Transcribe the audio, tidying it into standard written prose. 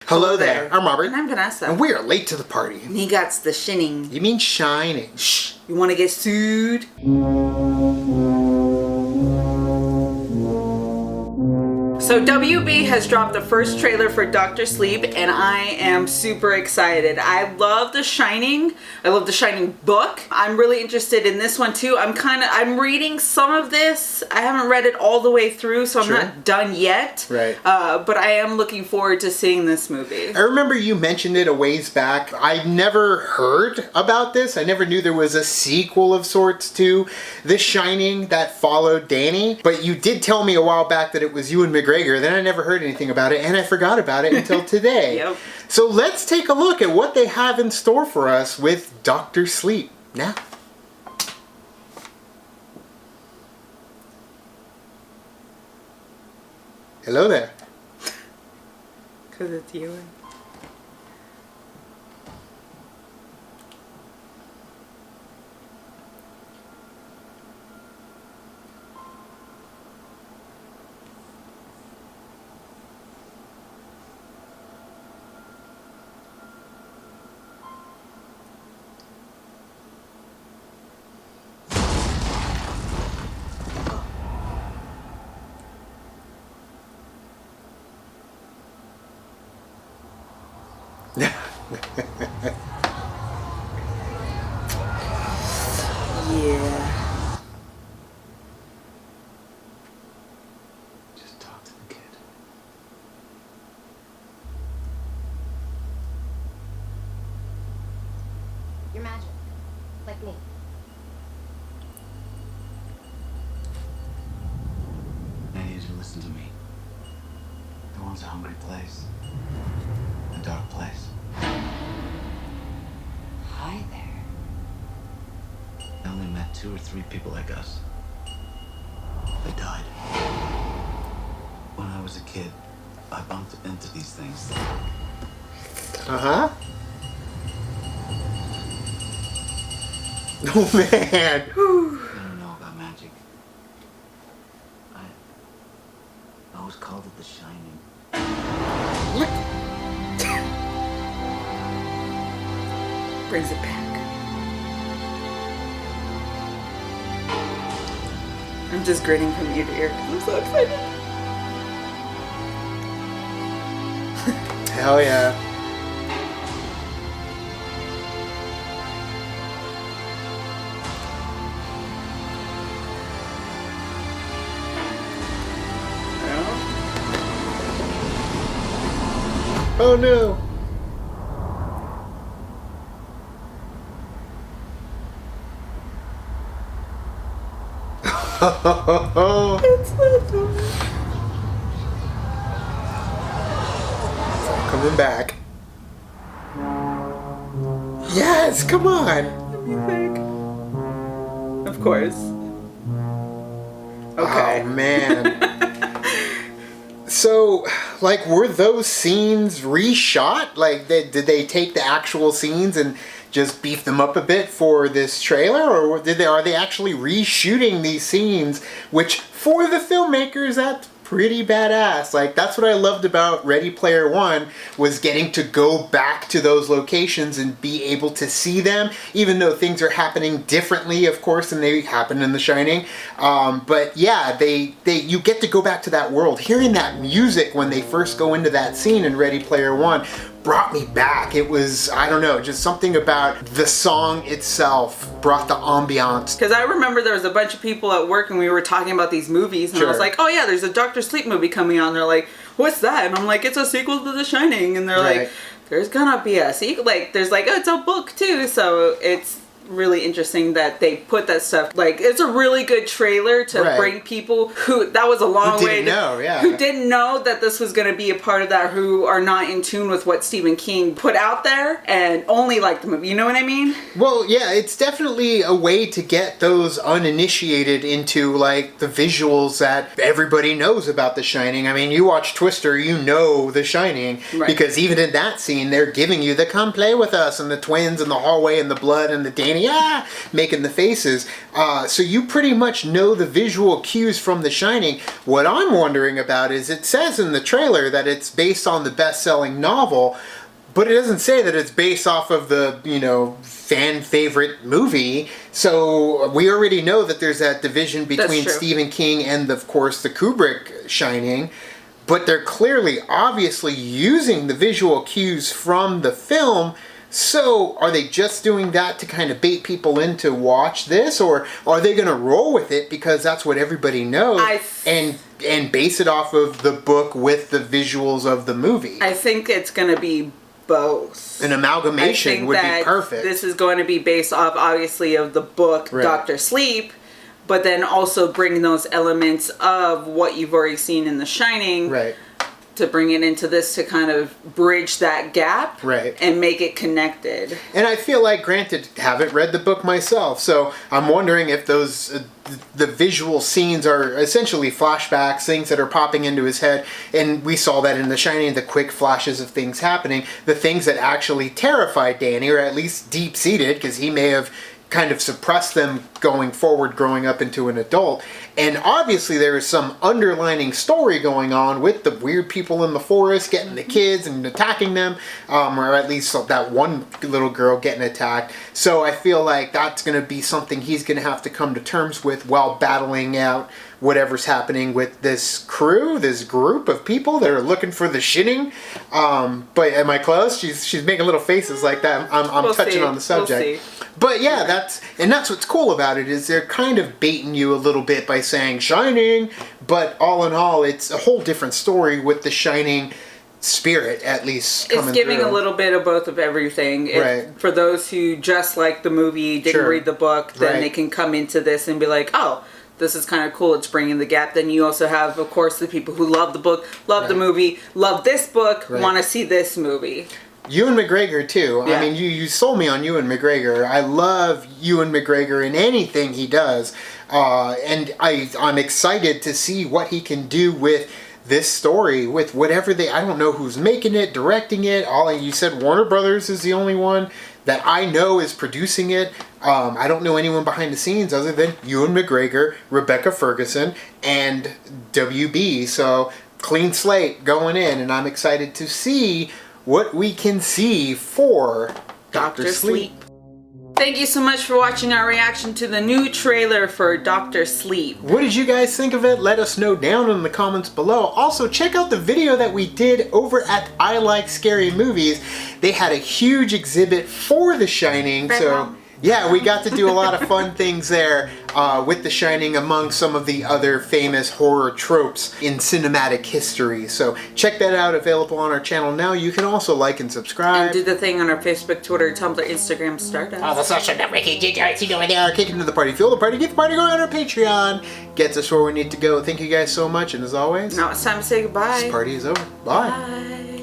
Hello there. I'm Robert. And I'm Vanessa. And we are late to the party. And he got the shinning. You mean shining? Shh. You want to get sued? So WB has dropped the first trailer for Dr. Sleep, and I am super excited. I love The Shining. I love The Shining book. I'm really interested in this one too. I'm reading some of this. I haven't read it all the way through, so I'm not done yet. Right. But I am looking forward to seeing this movie. I remember you mentioned it a ways back. I never heard about this. I never knew there was a sequel of sorts to The Shining that followed Danny. But you did tell me a while back that it was Ewan McGregor. Then I never heard anything about it, and I forgot about it until today. Yep. So let's take a look at what they have in store for us with Dr. Sleep now. Hello there. Because it's Ewan. Yeah. Just talk to the kid. You're magic. Like me. I need you to listen to me. The world's a hungry place. A dark place. Hi there. I only met 2 or 3 people like us. They died. When I was a kid, I bumped into these things. Uh-huh. Oh, man. I don't know about magic. I always called it The Shining. What? Brings it back. I'm just grinning from ear to ear because I'm so excited. Hell yeah. Oh no. It's so Coming back. Yes, come on. Of course. Okay. Oh man. So, like, were those scenes reshot? Like, did they take the actual scenes and just beef them up a bit for this trailer, or are they actually reshooting these scenes? Which, for the filmmakers, that's pretty badass. Like, that's what I loved about Ready Player One, was getting to go back to those locations and be able to see them, even though things are happening differently, of course, than they happened in The Shining. But yeah, you get to go back to that world. Hearing that music when they first go into that scene in Ready Player One brought me back. It was, I don't know, just something about the song itself brought the ambiance. Because I remember there was a bunch of people at work and we were talking about these movies, and I was Sure. like, oh yeah, there's a Dr. Sleep movie coming out, and they're like, what's that? And I'm like, it's a sequel to The Shining, and they're Right. like, there's gonna be a sequel, like, there's like, oh, it's a book too, so it's really interesting that they put that stuff, like, it's a really good trailer to Right. bring people who, that was a long Who way didn't know, yeah. who didn't know that this was going to be a part of that, who are not in tune with what Stephen King put out there and only like the movie, you know what I mean? Well, yeah, it's definitely a way to get those uninitiated into, like, the visuals that everybody knows about The Shining. I mean, you watch Twister, you know The Shining, Right. because even in that scene, they're giving you the come play with us, and the twins, and the hallway, and the blood, and the Danny Danny, making the faces. So you pretty much know the visual cues from The Shining. What I'm wondering about is it says in the trailer that it's based on the best-selling novel, but it doesn't say that it's based off of the, fan favorite movie. So we already know that there's that division between Stephen King and, of course, the Kubrick Shining. But they're clearly, obviously using the visual cues from the film. So are they just doing that to kind of bait people in to watch this? Or are they going to roll with it because that's what everybody knows and base it off of the book with the visuals of the movie? I think it's going to be both. An amalgamation would be perfect. This is going to be based off, obviously, of the book Dr. Sleep, but then also bring those elements of what you've already seen in The Shining to bring it into this to kind of bridge that gap and make it connected. And I feel like, granted, haven't read the book myself, so I'm wondering if those the visual scenes are essentially flashbacks, things that are popping into his head, and we saw that in The Shining, the quick flashes of things happening, the things that actually terrified Danny, or at least deep-seated, because he may have kind of suppressed them going forward, growing up into an adult. And obviously there is some underlining story going on with the weird people in the forest getting the kids and attacking them, or at least that one little girl getting attacked. So I feel like that's going to be something he's going to have to come to terms with while battling out whatever's happening with this crew, this group of people that are looking for the Shining. But am I close? She's making little faces like that. I'm touching on the subject. But yeah, that's what's cool about it, is they're kind of baiting you a little bit by saying Shining, but all in all, it's a whole different story with the Shining spirit, at least coming It's giving through. a little bit of both of everything. For those who just like the movie, didn't read the book, then they can come into this and be like, oh, this is kind of cool, it's bringing the gap. Then you also have, of course, the people who love the book, love the movie, love this book, want to see this movie. Ewan McGregor too. I mean, you sold me on Ewan McGregor. I love Ewan McGregor in anything he does, and I'm excited to see what he can do with this story, with whatever I don't know who's making it, directing it. You said Warner Brothers is the only one that I know is producing it. I don't know anyone behind the scenes other than Ewan McGregor, Rebecca Ferguson, and WB. So clean slate going in, and I'm excited to see what we can see for Dr. Sleep. Thank you so much for watching our reaction to the new trailer for Dr. Sleep. What did you guys think of it? Let us know down in the comments below. Also, check out the video that we did over at I Like Scary Movies. They had a huge exhibit for The Shining, so yeah, we got to do a lot of fun things there with The Shining, among some of the other famous horror tropes in cinematic history. So check that out, available on our channel now. You can also like and subscribe. And do the thing on our Facebook, Twitter, Tumblr, Instagram, Stardust. Oh, the social networking you know, they are kicking to the party. Feel the party, get the party going on our Patreon. Gets us where we need to go. Thank you guys so much, and as always, now it's time to say goodbye. this party is over. Bye. Bye.